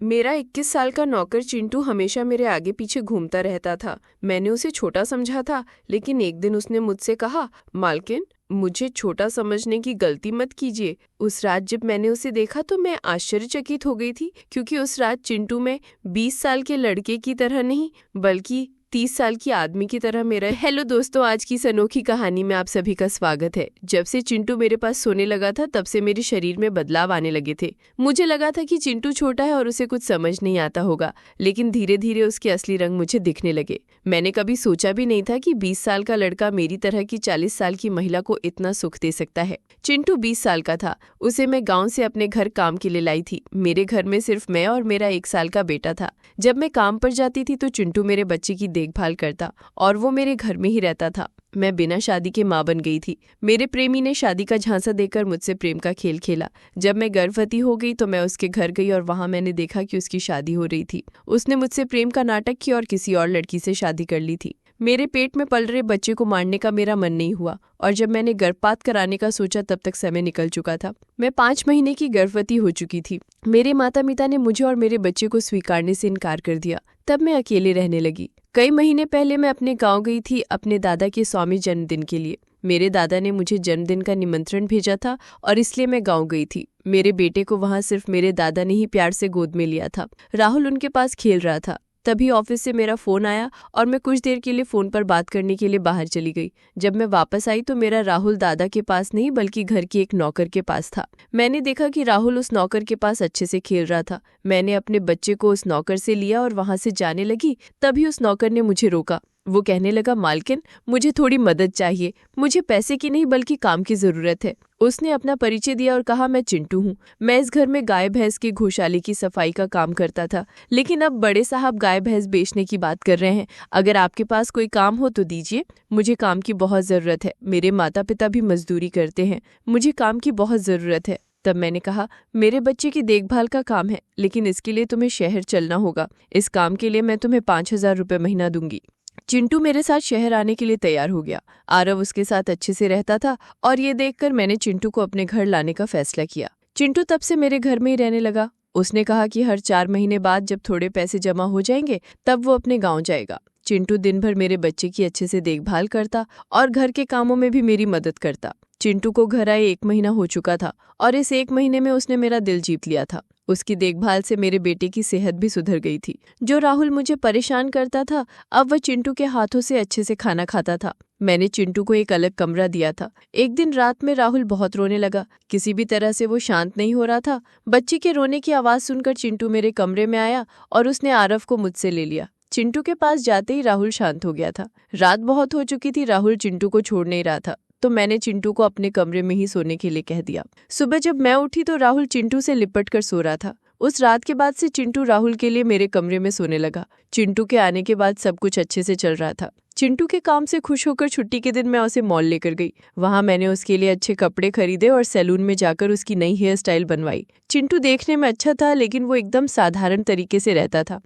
मेरा 21 साल का नौकर चिंटू हमेशा मेरे आगे पीछे घूमता रहता था। मैंने उसे छोटा समझा था, लेकिन एक दिन उसने मुझसे कहा, मालकिन, मुझे छोटा समझने की गलती मत कीजिए। उस रात जब मैंने उसे देखा तो मैं आश्चर्यचकित हो गई थी, क्योंकि उस रात चिंटू में 20 साल के लड़के की तरह नहीं, बल्कि 30 साल की आदमी की तरह मेरा। हेलो दोस्तों, आज की इस अनोखी कहानी में आप सभी का स्वागत है। जब से चिंटू मेरे पास सोने लगा था, तब से मेरे शरीर में बदलाव आने लगे थे। मुझे लगा था कि चिंटू छोटा है और उसे कुछ समझ नहीं आता होगा, लेकिन धीरे धीरे उसके असली रंग मुझे दिखने लगे। मैंने कभी सोचा भी नहीं था कि 20 साल का लड़का मेरी तरह की 40 साल की महिला को इतना सुख दे सकता है। चिंटू 20 साल का था। उसे मैं गांव से अपने घर काम के लिए लाई थी। मेरे घर में सिर्फ मैं और मेरा 1 साल का बेटा था। जब मैं काम पर जाती थी तो चिंटू मेरे बच्चे की देखभाल करता और वो मेरे घर में ही रहता था। मैं बिना शादी के माँ बन गई थी। मेरे प्रेमी ने शादी का झांसा देकर मुझसे प्रेम का खेल खेला। जब मैं गर्भवती हो गई तो मैं उसके घर गई और वहां मैंने देखा कि उसकी शादी हो रही थी। उसने मुझसे प्रेम का नाटक किया और किसी और लड़की से शादी कर ली थी। मेरे पेट में पल रहे बच्चे को मारने का मेरा मन नहीं हुआ, और जब मैंने गर्भपात कराने का सोचा तब तक समय निकल चुका था। मैं 5 महीने की गर्भवती हो चुकी थी। मेरे माता पिता ने मुझे और मेरे बच्चे को स्वीकारने से इनकार कर दिया। तब मैं अकेले रहने लगी। कई महीने पहले मैं अपने गांव गई थी अपने दादा के 100वें जन्मदिन के लिए। मेरे दादा ने मुझे जन्मदिन का निमंत्रण भेजा था और इसलिए मैं गांव गई थी। मेरे बेटे को वहां सिर्फ मेरे दादा ने ही प्यार से गोद में लिया था। राहुल उनके पास खेल रहा था। तभी ऑफिस से मेरा फोन आया और मैं कुछ देर के लिए फोन पर बात करने के लिए बाहर चली गई। जब मैं वापस आई तो मेरा राहुल दादा के पास नहीं, बल्कि घर के एक नौकर के पास था। मैंने देखा कि राहुल उस नौकर के पास अच्छे से खेल रहा था। मैंने अपने बच्चे को उस नौकर से लिया और वहां से जाने लगी। तभी उस नौकर ने मुझे रोका। वो कहने लगा, मालकिन, मुझे थोड़ी मदद चाहिए। मुझे पैसे की नहीं बल्कि काम की जरूरत है। उसने अपना परिचय दिया और कहा, मैं चिंटू हूँ। मैं इस घर में गाय भैंस की गौशाले की सफाई का काम करता था, लेकिन अब बड़े साहब गाय भैंस बेचने की बात कर रहे हैं। अगर आपके पास कोई काम हो तो दीजिए। मुझे काम की बहुत जरूरत है। मेरे माता पिता भी मजदूरी करते हैं। मुझे काम की बहुत जरूरत है। तब मैंने कहा, मेरे बच्चे की देखभाल का काम है, लेकिन इसके लिए तुम्हें शहर चलना होगा। इस काम के लिए मैं तुम्हें 5,000 रुपये महीना दूंगी। चिंटू मेरे साथ शहर आने के लिए तैयार हो गया। आरव उसके साथ अच्छे से रहता था और ये देखकर मैंने चिंटू को अपने घर लाने का फैसला किया। चिंटू तब से मेरे घर में ही रहने लगा। उसने कहा कि हर 4 महीने बाद जब थोड़े पैसे जमा हो जाएंगे तब वो अपने गांव जाएगा। चिंटू दिन भर मेरे बच्चे की अच्छे से देखभाल करता और घर के कामों में भी मेरी मदद करता। चिंटू को घर आए 1 महीना हो चुका था और इस 1 महीने में उसने मेरा दिल जीत लिया था। उसकी देखभाल से मेरे बेटे की सेहत भी सुधर गई थी। जो राहुल मुझे परेशान करता था, अब वह चिंटू के हाथों से अच्छे से खाना खाता था। मैंने चिंटू को एक अलग कमरा दिया था। एक दिन रात में राहुल बहुत रोने लगा। किसी भी तरह से वो शांत नहीं हो रहा था। बच्चे के रोने की आवाज सुनकर चिंटू मेरे कमरे में आया और उसने आरव को मुझसे ले लिया। चिंटू के पास जाते ही राहुल शांत हो गया था। रात बहुत हो चुकी थी। राहुल चिंटू को छोड़ नहीं रहा था, तो मैंने चिंटू को अपने कमरे में ही सोने के लिए कह दिया। सुबह जब मैं उठी तो राहुल चिंटू से लिपट कर सो रहा था। उस रात के बाद से चिंटू राहुल के लिए मेरे कमरे में सोने लगा। चिंटू के आने के बाद सब कुछ अच्छे से चल रहा था। चिंटू के काम से खुश होकर छुट्टी के दिन मैं उसे मॉल लेकर गई। वहां मैंने उसके लिए अच्छे कपड़े खरीदे और सैलून में जाकर उसकी नई हेयर स्टाइल बनवाई। चिंटू देखने में अच्छा था, लेकिन वो एकदम साधारण तरीके से रहता था।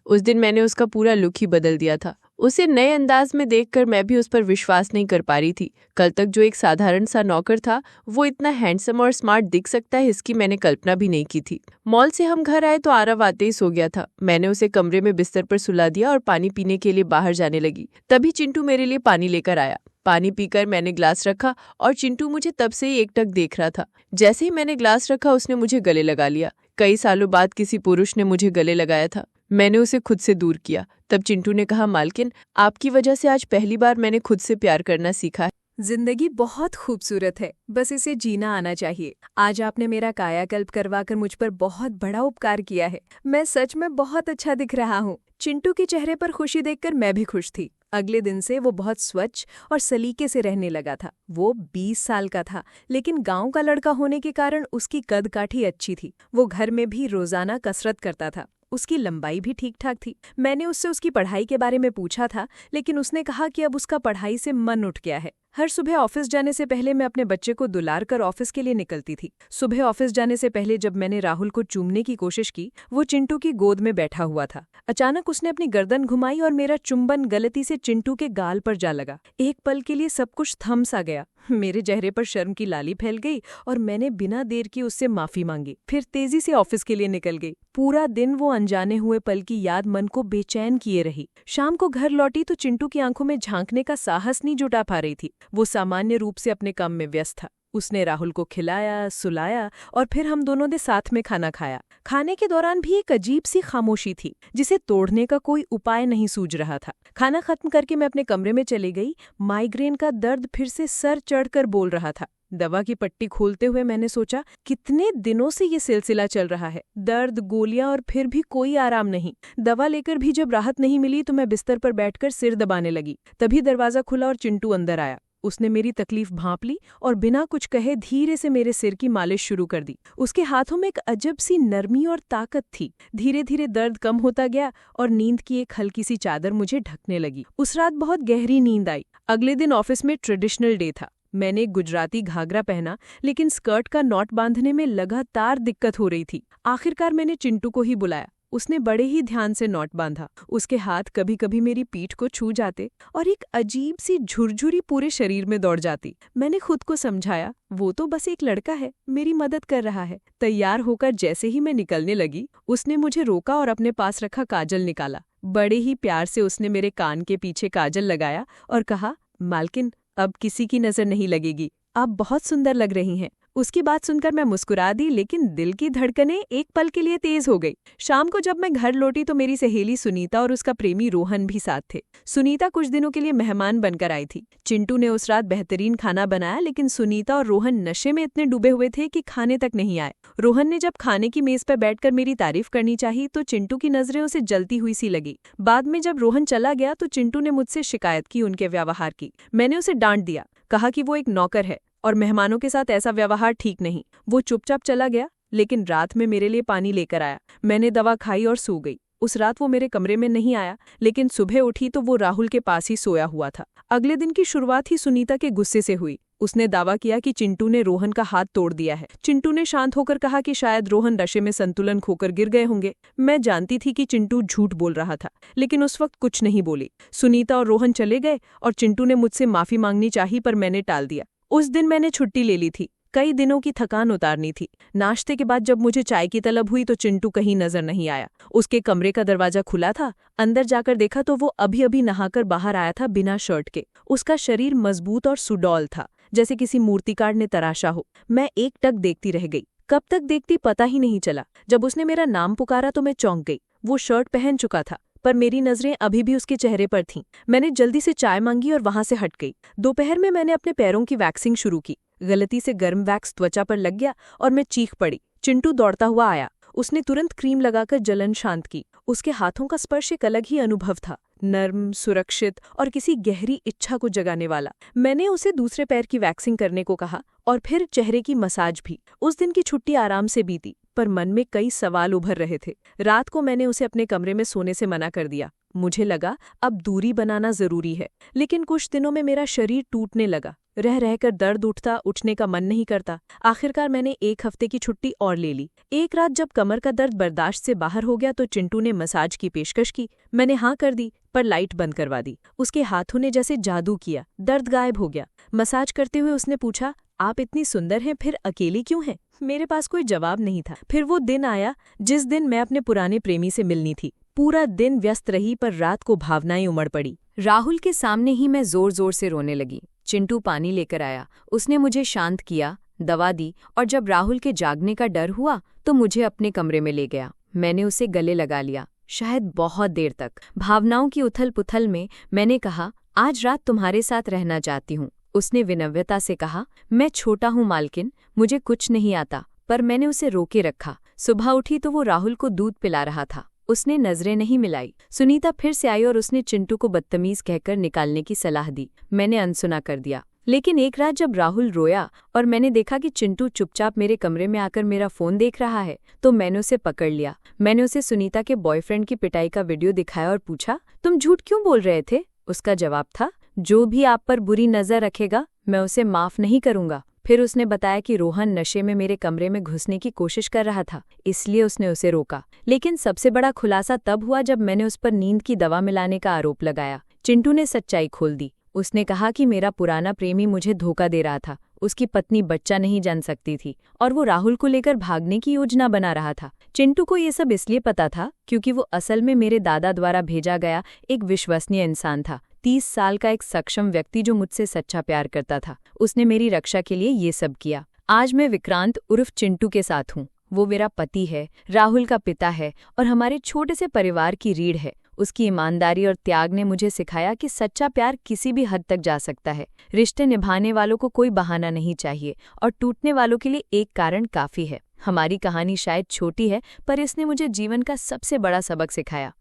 उस दिन मैंने उसका पूरा लुक ही बदल दिया था। उसे नए अंदाज में देखकर मैं भी उस पर विश्वास नहीं कर पा रही थी। कल तक जो एक साधारण सा नौकर था, वो इतना हैंडसम और स्मार्ट दिख सकता है, इसकी मैंने कल्पना भी नहीं की थी। मॉल से हम घर आए तो आरव आते ही सो गया था। मैंने उसे कमरे में बिस्तर पर सुला दिया और पानी पीने के लिए बाहर जाने लगी। तभी चिंटू मेरे लिए पानी लेकर आया। पानी पीकर मैंने ग्लास रखा और चिंटू मुझे तब से ही एकटक देख रहा था। जैसे ही मैंने ग्लास रखा, उसने मुझे गले लगा लिया। कई सालों बाद किसी पुरुष ने मुझे गले लगाया था। मैंने उसे खुद से दूर किया। तब चिंटू ने कहा, मालकिन, आपकी वजह से आज पहली बार मैंने खुद से प्यार करना सीखा है। जिंदगी बहुत खूबसूरत है, बस इसे जीना आना चाहिए। आज आपने मेरा कायाकल्प करवाकर मुझ पर बहुत बड़ा उपकार किया है। मैं सच में बहुत अच्छा दिख रहा हूँ। चिंटू के चेहरे पर खुशी देखकर मैं भी खुश थी। अगले दिन से वो बहुत स्वच्छ और सलीके से रहने लगा था। वो 20 साल का था, लेकिन गांव का लड़का होने के कारण उसकी कद काठी अच्छी थी। वो घर में भी रोजाना कसरत करता था। उसकी लंबाई भी ठीक ठाक थी। मैंने उससे उसकी पढ़ाई के बारे में पूछा था, लेकिन उसने कहा कि अब उसका पढ़ाई से मन उठ गया है। हर सुबह ऑफिस जाने से पहले मैं अपने बच्चे को दुलार कर ऑफिस के लिए निकलती थी। सुबह ऑफिस जाने से पहले जब मैंने राहुल को चूमने की कोशिश की, वो चिंटू की गोद में बैठा हुआ था। अचानक उसने अपनी गर्दन घुमाई और मेरा चुंबन गलती से चिंटू के गाल पर जा लगा। एक पल के लिए सब कुछ थम सा गया। मेरे चेहरे पर शर्म की लाली फैल गई और मैंने बिना देर की उससे माफी मांगी। फिर तेजी से ऑफिस के लिए निकल गई। पूरा दिन वो अनजाने हुए पल की याद मन को बेचैन किए रही। शाम को घर लौटी तो चिंटू की आंखों में झांकने का साहस नहीं जुटा पा रही थी। वो सामान्य रूप से अपने काम में व्यस्त था। उसने राहुल को खिलाया, सुलाया और फिर हम दोनों ने साथ में खाना खाया। खाने के दौरान भी एक अजीब सी खामोशी थी, जिसे तोड़ने का कोई उपाय नहीं सूझ रहा था। खाना खत्म करके मैं अपने कमरे में चली गई। माइग्रेन का दर्द फिर से सर चढ़कर बोल रहा था। दवा की पट्टी खोलते हुए मैंने सोचा, कितने दिनों से ये सिलसिला चल रहा है। दर्द, गोलियां और फिर भी कोई आराम नहीं। दवा लेकर भी जब राहत नहीं मिली तो मैं बिस्तर पर बैठकर सिर दबाने लगी। तभी दरवाजा खुला और चिंटू अंदर आया। उसने मेरी तकलीफ भांप ली और बिना कुछ कहे धीरे से मेरे सिर की मालिश शुरू कर दी। उसके हाथों में एक अजब सी नरमी और ताकत थी। धीरे धीरे दर्द कम होता गया और नींद की एक हल्की सी चादर मुझे ढकने लगी। उस रात बहुत गहरी नींद आई। अगले दिन ऑफिस में ट्रेडिशनल डे था। मैंने एक गुजराती घाघरा पहना, लेकिन स्कर्ट का नॉट बांधने में लगातार दिक्कत हो रही थी। आखिरकार मैंने चिंटू को ही बुलाया। उसने बड़े ही ध्यान से नॉट बांधा। उसके हाथ कभी कभी मेरी पीठ को छू जाते और एक अजीब सी झुरझुरी पूरे शरीर में दौड़ जाती। मैंने खुद को समझाया, वो तो बस एक लड़का है, मेरी मदद कर रहा है। तैयार होकर जैसे ही मैं निकलने लगी, उसने मुझे रोका और अपने पास रखा काजल निकाला। बड़े ही प्यार से उसने मेरे कान के पीछे काजल लगाया और कहा, मालकिन, अब किसी की नजर नहीं लगेगी, आप बहुत सुंदर लग रही हैं। उसकी बात सुनकर मैं मुस्कुरा दी, लेकिन दिल की धड़कनें एक पल के लिए तेज हो गई। शाम को जब मैं घर लौटी तो मेरी सहेली सुनीता और उसका प्रेमी रोहन भी साथ थे। सुनीता कुछ दिनों के लिए मेहमान बनकर आई थी। चिंटू ने उस रात बेहतरीन खाना बनाया, लेकिन सुनीता और रोहन नशे में इतने डूबे हुए थे कि खाने तक नहीं आए। रोहन ने जब खाने की मेज पर बैठकर मेरी तारीफ करनी चाहिए तो चिंटू की नजरें उसे जलती हुई सी लगी। बाद में जब रोहन चला गया तो चिंटू ने मुझसे शिकायत की उनके व्यवहार की। मैंने उसे डांट दिया, कहा कि वो एक नौकर है और मेहमानों के साथ ऐसा व्यवहार ठीक नहीं। वो चुपचाप चला गया, लेकिन रात में मेरे लिए पानी लेकर आया। मैंने दवा खाई और सो गई। उस रात वो मेरे कमरे में नहीं आया, लेकिन सुबह उठी तो वो राहुल के पास ही सोया हुआ था। अगले दिन की शुरुआत ही सुनीता के गुस्से से हुई। उसने दावा किया कि चिंटू ने रोहन का हाथ तोड़ दिया है। चिंटू ने शांत होकर कहा कि शायद रोहन नशे में संतुलन खोकर गिर गए होंगे। मैं जानती थी कि चिंटू झूठ बोल रहा था, लेकिन उस वक्त कुछ नहीं बोली। सुनीता और रोहन चले गए और चिंटू ने मुझसे माफी मांगनी चाही, पर मैंने टाल दिया। उस दिन मैंने छुट्टी ले ली थी। कई दिनों की थकान उतारनी थी। नाश्ते के बाद जब मुझे चाय की तलब हुई तो चिंटू कहीं नजर नहीं आया। उसके कमरे का दरवाजा खुला था। अंदर जाकर देखा तो वो अभी अभी नहाकर बाहर आया था, बिना शर्ट के। उसका शरीर मजबूत और सुडौल था, जैसे किसी मूर्तिकार ने तराशा हो। मैं एकटक देखती रह गई। कब तक देखती पता ही नहीं चला। जब उसने मेरा नाम पुकारा तो मैं चौंक गई। वो शर्ट पहन चुका था, पर मेरी नजरें अभी भी उसके चेहरे पर थीं। मैंने जल्दी से चाय मांगी और वहां से हट गई। दोपहर में मैंने अपने पैरों की वैक्सिंग शुरू की। गलती से गर्म वैक्स त्वचा पर लग गया और मैं चीख पड़ी। चिंटू दौड़ता हुआ आया। उसने तुरंत क्रीम लगाकर जलन शांत की। उसके हाथों का स्पर्श एक अलग ही अनुभव था, नर्म, सुरक्षित और किसी गहरी इच्छा को जगाने वाला। मैंने उसे दूसरे पैर की वैक्सिंग करने को कहा और फिर चेहरे की मसाज भी। उस दिन की छुट्टी आराम से बीती, पर मन में कई सवाल उभर रहे थे। रात को मैंने उसे अपने कमरे में सोने से मना कर दिया। मुझे लगा अब दूरी बनाना जरूरी है, लेकिन कुछ दिनों में मेरा शरीर टूटने लगा। रह रहकर दर्द उठता, उठने का मन नहीं करता। आखिरकार मैंने 1 हफ्ते की छुट्टी और ले ली। एक रात जब कमर का दर्द बर्दाश्त से बाहर हो गया तो चिंटू ने मसाज की पेशकश की। मैंने हाँ कर दी, पर लाइट बंद करवा दी। उसके हाथों ने जैसे जादू किया, दर्द गायब हो गया। मसाज करते हुए उसने पूछा, आप इतनी सुंदर हैं, फिर अकेली क्यों हैं? मेरे पास कोई जवाब नहीं था। फिर वो दिन आया जिस दिन मैं अपने पुराने प्रेमी से मिलनी थी। पूरा दिन व्यस्त रही, पर रात को भावनाएं उमड़ पड़ी। राहुल के सामने ही मैं जोर जोर से रोने लगी। चिंटू पानी लेकर आया। उसने मुझे शांत किया, दवा दी और जब राहुल के जागने का डर हुआ तो मुझे अपने कमरे में ले गया। मैंने उसे गले लगा लिया, शायद बहुत देर तक। भावनाओं की उथल पुथल में मैंने कहा, आज रात तुम्हारे साथ रहना चाहती हूँ। उसने विनम्रता से कहा, मैं छोटा हूँ मालकिन, मुझे कुछ नहीं आता, पर मैंने उसे रोके रखा। सुबह उठी तो वो राहुल को दूध पिला रहा था। उसने नजरें नहीं मिलाई। सुनीता फिर से आई और उसने चिंटू को बदतमीज कहकर निकालने की सलाह दी। मैंने अनसुना कर दिया। लेकिन एक रात जब राहुल रोया और मैंने देखा कि चिंटू चुपचाप मेरे कमरे में आकर मेरा फोन देख रहा है, तो मैंने उसे पकड़ लिया। मैंने उसे सुनीता के बॉयफ्रेंड की पिटाई का वीडियो दिखाया और पूछा, तुम झूठ क्यों बोल रहे थे? उसका जवाब था, जो भी आप पर बुरी नजर रखेगा मैं उसे माफ नहीं करूंगा। फिर उसने बताया कि रोहन नशे में मेरे कमरे में घुसने की कोशिश कर रहा था, इसलिए उसने उसे रोका। लेकिन सबसे बड़ा खुलासा तब हुआ जब मैंने उस पर नींद की दवा मिलाने का आरोप लगाया। चिंटू ने सच्चाई खोल दी। उसने कहा कि मेरा पुराना प्रेमी मुझे धोखा दे रहा था, उसकी पत्नी बच्चा नहीं जन सकती थी और वो राहुल को लेकर भागने की योजना बना रहा था। चिंटू को ये सब इसलिए पता था क्योंकि वो असल में मेरे दादा द्वारा भेजा गया एक विश्वसनीय इंसान था, 30 साल का एक सक्षम व्यक्ति जो मुझसे सच्चा प्यार करता था। उसने मेरी रक्षा के लिए ये सब किया। आज मैं विक्रांत उर्फ चिंटू के साथ हूँ। वो मेरा पति है, राहुल का पिता है और हमारे छोटे से परिवार की रीढ़ है। उसकी ईमानदारी और त्याग ने मुझे सिखाया कि सच्चा प्यार किसी भी हद तक जा सकता है। रिश्ते निभाने वालों को कोई बहाना नहीं चाहिए और टूटने वालों के लिए एक कारण काफी है। हमारी कहानी शायद छोटी है, पर इसने मुझे जीवन का सबसे बड़ा सबक सिखाया।